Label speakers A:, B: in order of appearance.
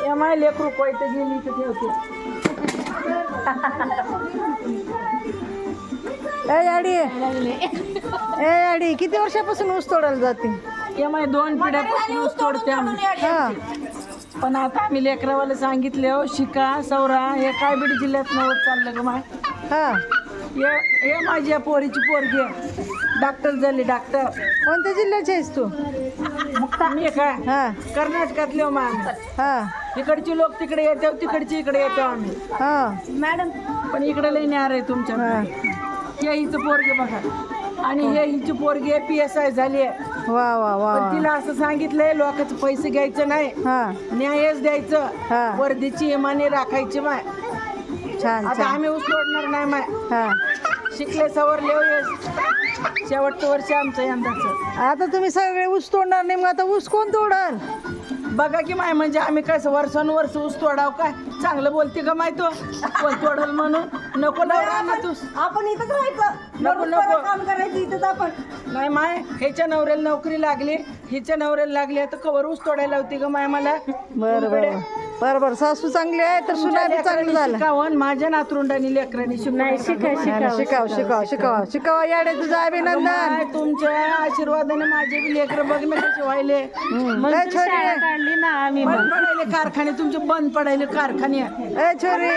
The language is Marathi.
A: या माय लेकरू पैसे गेली तर ठेवते.
B: अडी किती वर्षापासून ऊस तोडायला जाते?
A: या माय 2 पिढ्यापासून ऊस तोडते आम्ही.
B: हा
A: पण आता आम्ही लेकरावाला सांगितले हो शिका सवरा. हे काय बीड जिल्ह्यात नव्हत चाललं ग माय.
B: हा
A: हे माझ्या पोरीची पोरगी आहे. डॉक्टर झाली डॉक्टर.
B: कोणत्या जिल्ह्याची आहेस तू?
A: मी काय
B: हा
A: कर्नाटकातले हो माय.
B: हा
A: इकडची लोक तिकडे येतो तिकडची इकडे येतो आम्ही.
B: हा
A: मॅडम पण इकडे लई न्यार आहे तुमच्या. हे हिचं पोरगे बघा आणि हे हिची पोरगी PSI झाली आहे.
B: वा वा वा
A: पण तिला असं सांगितलंय लोकांचे पैसे घ्यायचं नाही,
B: हा
A: न्यायच
B: हा.
A: द्यायचं, वर्दीची इमानी राखायची माय.
B: छान
A: आता
B: छान.
A: आम्ही ऊस तोडणार नाही माय.
B: हा
A: शिकले सवरले शेवटचं वर्ष आमचं यंदाचं.
B: आता तुम्ही सगळे ऊस तोडणार नाही, मग आता ऊस कोण तोडल?
A: बघा की माय म्हणजे आम्ही काय वर्षानुवर्ष ऊस तोडाव काय? चांगलं बोलते का माय तो कोण तोडल म्हणून? नको लावला तू.
C: आपण इथंच राहायचं,
A: नको नको
C: काम करायचं इथंच आपण.
A: नाही माय ह्याच्या नवऱ्याला नोकरी लागली, हिच्या नवऱ्याला लागली, तर कवर ऊस तोडायला होती ग माय मला.
B: बरं बरं बरं बरं. सासू चांगली आहे तर सुना बी चांगलं झालं.
A: शिकावं माझ्या नातरुंडानी लेकरांनी
B: शिकाव शिकाव शिकाव शिकाव. याडे तुझं अभिनंदन.
A: तुमच्या आशीर्वादाने माझे बी लेकर बघ ना कसे व्हायले.
B: ए छोरी
C: काढली ना आम्ही.
A: बंद पडायले कारखाने तुमचे, बंद पडायले कारखाने.
B: ए छोरी